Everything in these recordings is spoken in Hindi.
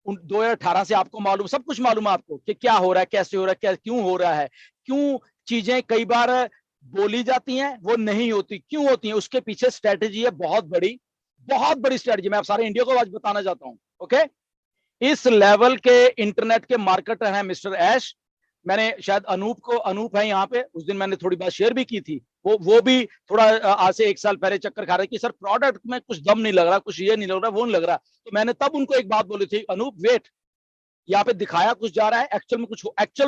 2018 से आपको मालूम, सब कुछ मालूम है आपको कि क्या हो रहा है, कैसे हो रहा है, क्या क्यों हो रहा है, क्यों चीजें कई बार बोली जाती हैं वो नहीं होती, क्यों होती हैं, उसके पीछे स्ट्रेटेजी है बहुत बड़ी, बहुत बड़ी स्ट्रेटेजी। मैं आप सारे इंडिया को आज बताना चाहता हूं। ओके, इस लेवल के इंटरनेट के मार्केटर हैं मिस्टर ऐश। मैंने शायद अनूप है यहाँ पे, उस दिन मैंने थोड़ी बात शेयर भी की थी, वो भी थोड़ा आज से 1 साल पहले चक्कर खा रहे कि सर प्रोडक्ट में कुछ दम नहीं लग रहा, कुछ ये नहीं लग रहा, वो नहीं लग रहा। तो मैंने तब उनको एक बात बोली थी, अनूप वेट, यहाँ पे दिखाया कुछ जा रहा है, एक्चुअल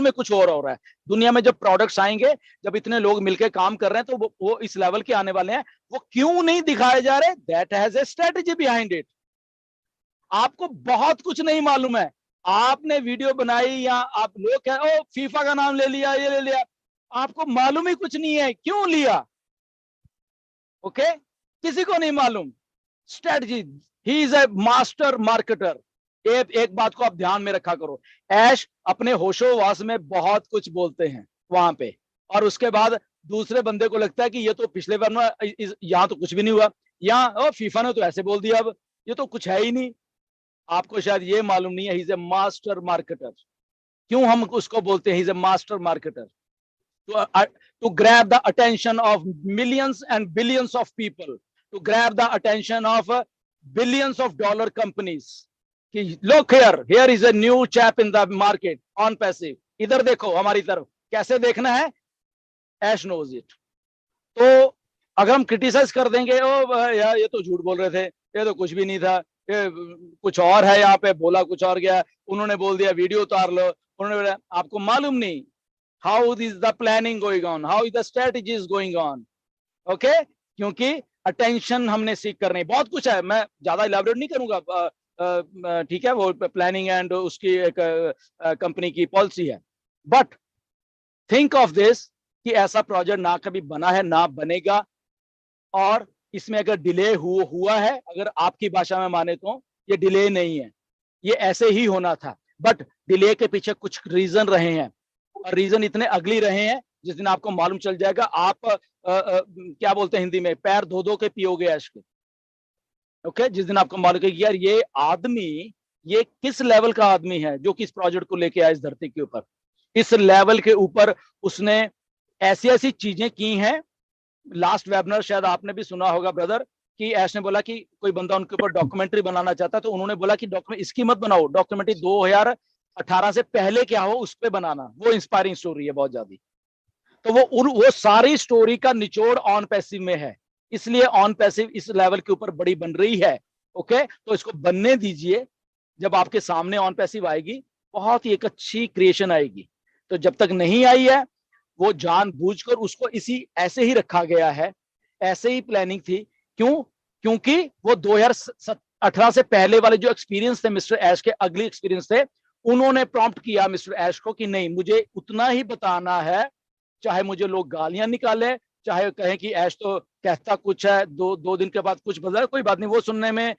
में कुछ और हो रहा है। दुनिया में जब प्रोडक्ट्स आएंगे, जब इतने लोग मिलकर काम कर रहे हैं, तो वो इस लेवल के आने वाले हैं। वो क्यों नहीं दिखाए जा रहे? That has a strategy behind it. आपको बहुत कुछ नहीं मालूम है, आपने वीडियो बनाई या आप लोग कह ओ फीफा का नाम ले लिया, ये ले लिया, आपको मालूम ही कुछ नहीं है क्यों लिया। ओके, किसी को नहीं मालूम strategy. He is a master marketer. एक बात को आप ध्यान में रखा करो, ऐश अपने होशोवास में बहुत कुछ बोलते हैं वहां पे, और उसके बाद दूसरे बंदे को लगता है कि ये तो पिछले बार में यहाँ तो कुछ भी नहीं हुआ, यहाँ फीफा ने तो ऐसे बोल दिया, अब ये तो कुछ है ही नहीं। आपको शायद ये मालूम नहीं है, he is a master marketer. क्यों हम उसको बोलते हैं he is a master marketer? to grab the attention of millions and billions of people, to grab the attention of billions of dollar companies. कि look here is a new chap in the market on passive, इधर देखो हमारी तरफ, कैसे देखना है, ऐश knows it। तो अगर हम क्रिटिसाइज कर देंगे, ओ यार ये तो झूठ बोल रहे थे, ये तो कुछ भी नहीं था, ये कुछ और है, यहाँ पे बोला कुछ और गया, उन्होंने बोल दिया वीडियो उतार लो, उन्होंने बोला, आपको मालूम नहीं how is the planning going on, how is the strategy is going on। Okay, क्योंकि अटेंशन हमने सीख करनी, बहुत कुछ है, मैं ज्यादा इलेबोरेट नहीं करूंगा, ठीक है, वो प्लानिंग एंड उसकी एक कंपनी की पॉलिसी है। बट थिंक ऑफ दिस कि ऐसा प्रोजेक्ट ना कभी बना है ना बनेगा, और इसमें अगर डिले हुआ है, अगर आपकी भाषा में माने तो ये डिले नहीं है, ये ऐसे ही होना था। बट डिले के पीछे कुछ रीजन रहे हैं, और रीजन इतने अगली रहे हैं जिस दिन आपको मालूम चल जाएगा, आप क्या बोलते हैं हिंदी में, पैर धो धो के पियोगे ऐश के। ओके, जिस दिन आपको मालूम है कि यार ये आदमी, ये किस लेवल का आदमी है जो कि इस प्रोजेक्ट को लेके आया इस धरती के ऊपर, इस लेवल के ऊपर उसने ऐसी ऐसी चीजें की हैं। लास्ट वेबिनार शायद आपने भी सुना होगा ब्रदर, कि ऐश ने बोला कि कोई बंदा उनके ऊपर डॉक्यूमेंट्री बनाना चाहता है, तो उन्होंने बोला कि डॉक्यूमेंट इसकी मत बनाओ, डॉक्यूमेंट्री 2018 से पहले क्या हो उस पर बनाना, वो इंस्पायरिंग स्टोरी है बहुत ज्यादा। तो वो सारी स्टोरी का निचोड़ ऑन पैसिव में है, इसलिए ऑन पैसिव इस लेवल के ऊपर बड़ी बन रही है। ओके, तो इसको बनने दीजिए, जब आपके सामने ऑन पैसिव आएगी बहुत ही एक अच्छी क्रिएशन आएगी। तो जब तक नहीं आई है, वो जानबूझकर उसको इसी ऐसे ही रखा गया है, ऐसे ही प्लानिंग थी। क्यों? क्योंकि वो 2018 से पहले वाले जो एक्सपीरियंस थे मिस्टर ऐश के, अगले एक्सपीरियंस थे, उन्होंने प्रॉम्प्ट किया मिस्टर ऐश को कि नहीं, मुझे उतना ही बताना है, चाहे मुझे लोग गालियां निकाले, चाहे कहें कि ऐश तो कहता कुछ है, दो दिन के बाद कुछ बदला, कोई बात नहीं, वो सुनने में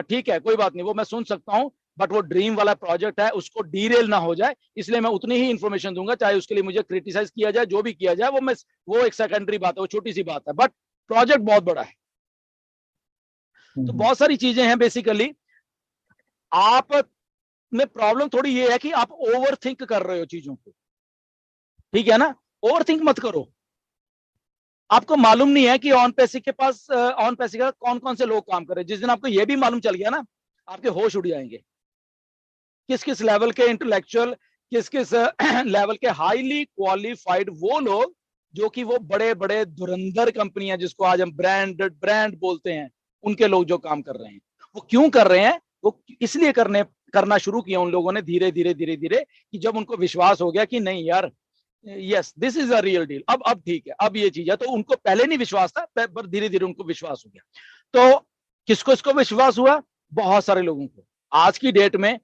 ठीक है, कोई बात नहीं, वो मैं सुन सकता हूं। बट वो ड्रीम वाला प्रोजेक्ट है, उसको डीरेल ना हो जाए, इसलिए मैं उतनी ही इंफॉर्मेशन दूंगा, चाहे उसके लिए मुझे क्रिटिसाइज किया जाए, जो भी किया जाए, वो एक सेकेंडरी बात है, वो छोटी सी बात है, बट प्रोजेक्ट बहुत बड़ा है। तो बहुत सारी चीजें हैं बेसिकली। आप में प्रॉब्लम थोड़ी ये है कि आप ओवर थिंक कर रहे हो चीजों को, ठीक है ना, ओवर थिंक मत करो। आपको मालूम नहीं है कि ऑन पैसिव के पास, ऑन पैसिव का कौन कौन से लोग काम कर रहे हैं। जिस दिन आपको ये भी मालूम चल गया ना, आपके होश उड़ जाएंगे, किस किस लेवल के इंटेलेक्चुअल, किस किस लेवल के हाईली क्वालिफाइड वो लोग, जो कि वो बड़े बड़े धुरंधर कंपनियां जिसको आज हम ब्रांड बोलते हैं, उनके लोग जो काम कर रहे हैं। वो क्यों कर रहे हैं? वो इसलिए करना शुरू किया उन लोगों ने धीरे धीरे धीरे धीरे, कि जब उनको विश्वास हो गया कि नहीं यार, yes this is a real deal, अब ठीक है, अब ये चीज है। तो उनको पहले नहीं विश्वास था, पर धीरे धीरे उनको विश्वास हो गया। तो किसको इसको विश्वास हुआ? बहुत सारे लोगों को। आज की डेट में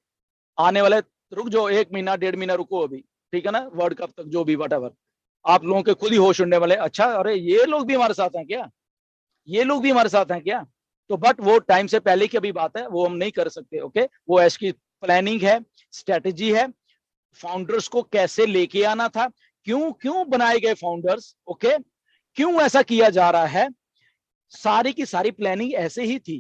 आने वाले, रुक जो 1 महीना 1.5 महीना रुको अभी, ठीक है ना, वर्ल्ड कप तक जो भी व्हाटएवर, आप लोगों के खुद ही होश उड़ने वाले, अच्छा अरे ये लोग भी हमारे साथ हैं क्या, ये लोग भी हमारे साथ हैं क्या। तो बट वो टाइम से पहले की अभी बात है, वो हम नहीं कर सकते। ओके, वो ऐसी प्लानिंग है, स्ट्रेटेजी है, फाउंडर्स को कैसे लेके आना था, क्यों बनाए गए फाउंडर्स, ओके, क्यों ऐसा किया जा रहा है, सारी की सारी प्लानिंग ऐसे ही थी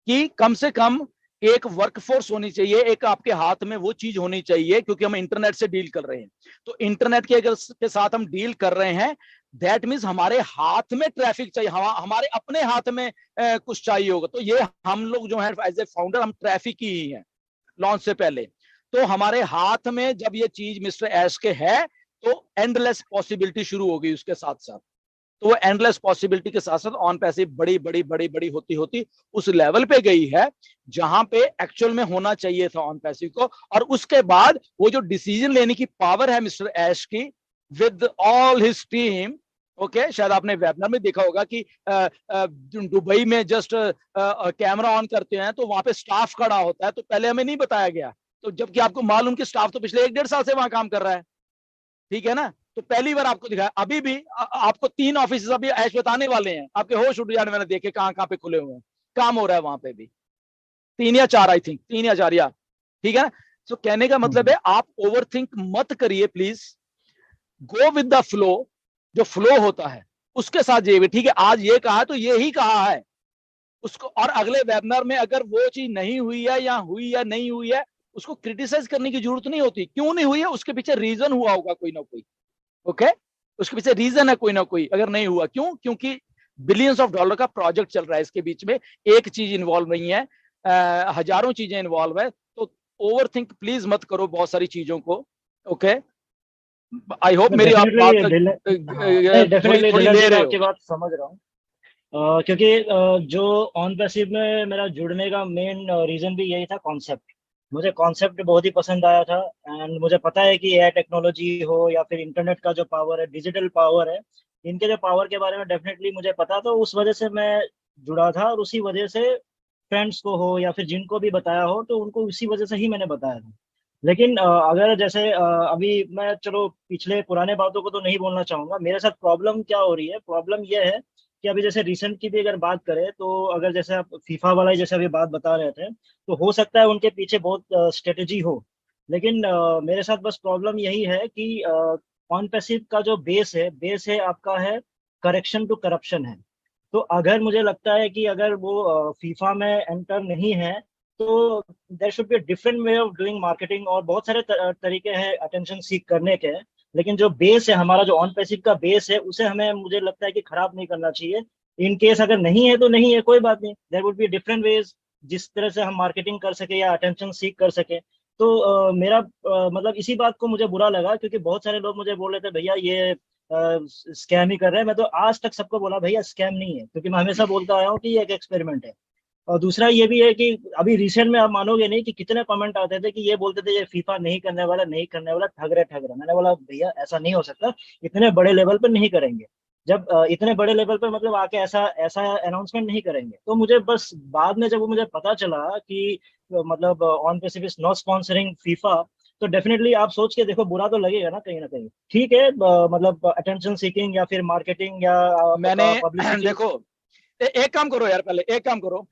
कि कम से कम एक वर्कफोर्स होनी चाहिए, एक आपके हाथ में वो चीज होनी चाहिए, क्योंकि हम इंटरनेट से डील कर रहे हैं। तो इंटरनेट के साथ हम डील कर रहे हैं, दैट मीन्स हमारे हाथ में ट्रैफिक चाहिए, हमारे अपने हाथ में कुछ चाहिए होगा। तो ये हम लोग जो है एज ए फाउंडर हम ट्रैफिक ही हैं लॉन्च से पहले। तो हमारे हाथ में जब ये चीज मिस्टर ऐश के है, तो एंडलेस पॉसिबिलिटी शुरू हो गई उसके साथ साथ। तो वो एंडलेस पॉसिबिलिटी के साथ साथ ऑन पैसिव बड़ी बड़ी बड़ी बड़ी होती होती उस लेवल पे गई है जहां पे एक्चुअल में होना चाहिए था ऑन पैसिव को। और उसके बाद वो जो डिसीजन लेने की पावर है मिस्टर ऐश की with all his team, okay, शायद आपने वेबिनार में देखा होगा कि दुबई में जस्ट कैमरा ऑन करते हैं तो वहां पे स्टाफ खड़ा होता है, तो पहले हमें नहीं बताया गया, तो जबकि आपको मालूम कि स्टाफ तो पिछले 1-1.5 साल से वहां काम कर रहा है, ठीक है ना। तो पहली बार आपको दिखाया, अभी भी आपको 3 ऑफिस अभी ऐश बताने वाले हैं, आपके होश उड़ जाने, मैंने देखे कहां कहां पे खुले हुए हैं, काम हो रहा है वहां पे भी 3 या 4, आई थिंक 3 या 4, या ठीक है ना। तो कहने का मतलब है आप ओवर थिंक मत करिए please, go with the flow, जो फ्लो होता है उसके साथ जाइए। ठीक है, आज ये कहा तो ये ही कहा है उसको, और अगले वेबिनार में अगर वो चीज नहीं हुई है या हुई या नहीं हुई है, उसको क्रिटिसाइज करने की जरूरत नहीं होती। क्यों नहीं हुई है, उसके पीछे रीजन हुआ होगा कोई ना कोई, ओके, उसके पीछे रीजन है कोई ना कोई। अगर नहीं हुआ क्यों, क्योंकि बिलियंस ऑफ डॉलर का प्रोजेक्ट चल रहा है, इसके बीच में एक चीज इन्वॉल्व नहीं है, हजारों चीजें इन्वॉल्व है। तो ओवर थिंक प्लीज मत करो बहुत सारी चीजों को, ओके। आई होप मेरी आप बात थोड़ी डेफिनेटली थोड़ी दिलन ले जी, मैं रहे आपकी हो। बात समझ रहा हूँ। क्योंकि जो ऑन पैसिव में मेरा जुड़ने का मेन रीजन भी यही था, कॉन्सेप्ट। मुझे कॉन्सेप्ट बहुत ही पसंद आया था। एंड मुझे पता है कि एआई टेक्नोलॉजी हो या फिर इंटरनेट का जो पावर है, डिजिटल पावर है, इनके जो पावर के बारे में डेफिनेटली मुझे पता, तो उस वजह से मैं जुड़ा था। और उसी वजह से फ्रेंड्स को हो या फिर जिनको भी बताया हो, तो उनको उसी वजह से ही मैंने बताया था। लेकिन अगर जैसे अभी मैं, चलो पिछले पुराने बातों को तो नहीं बोलना चाहूंगा। मेरे साथ प्रॉब्लम क्या हो रही है, प्रॉब्लम यह है कि अभी जैसे रिसेंट की भी अगर बात करें, तो अगर जैसे आप फीफा वाला ही जैसे अभी बात बता रहे थे, तो हो सकता है उनके पीछे बहुत स्ट्रेटेजी हो। लेकिन मेरे साथ बस प्रॉब्लम यही है कि ऑन पैसिव का जो बेस है आपका है, करेक्शन टू करप्शन है। तो अगर मुझे लगता है कि अगर वो फीफा में एंटर नहीं है, तो there should be different way of doing marketing. और बहुत सारे तरीके हैं अटेंशन सीख करने के। लेकिन जो बेस है हमारा, जो ऑन पैसिव का बेस है, उसे हमें, मुझे लगता है कि खराब नहीं करना चाहिए। इन केस अगर नहीं है तो नहीं है, कोई बात नहीं, there would be different ways जिस तरह से हम मार्केटिंग कर सके या अटेंशन सीख कर सके। तो मेरा मतलब इसी बात को मुझे बुरा लगा, क्योंकि बहुत सारे लोग मुझे बोल रहे थे भैया ये स्कैम ही कर रहे हैं। मैं तो आज तक सबको बोला भैया स्कैम नहीं है, क्योंकि मैं हमेशा बोलता आया हूँ कि ये एक एक्सपेरिमेंट है। और दूसरा ये भी है कि अभी रिसेंट में आप मानोगे नहीं कि कितने कमेंट आते थे कि ये बोलते थे ये फीफा नहीं करने वाला, नहीं करने वाला, ठग रहे। मैंने बोला भैया ऐसा नहीं हो सकता, इतने बड़े लेवल पर नहीं करेंगे। जब इतने बड़े लेवल पर मतलब आके ऐसा ऐसा अनाउंसमेंट नहीं करेंगे। तो मुझे बस बाद में जब वो मुझे पता चला कि मतलब on Pacific not sponsoring FIFA, तो डेफिनेटली आप सोच के देखो, बुरा तो लगेगा ना कहीं। ठीक है, मतलब अटेंशन सीकिंग या फिर मार्केटिंग या मैंने पब्लिसिटी। देखो, एक काम करो यार, पहले एक काम करो,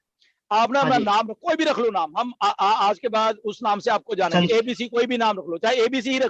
आप ना हाँ अपना जी। नाम कोई भी रख लो, नाम हम आज के बाद उस नाम से आपको जानेंगे, एबीसी कोई भी नाम रख लो, चाहे एबीसी ही रख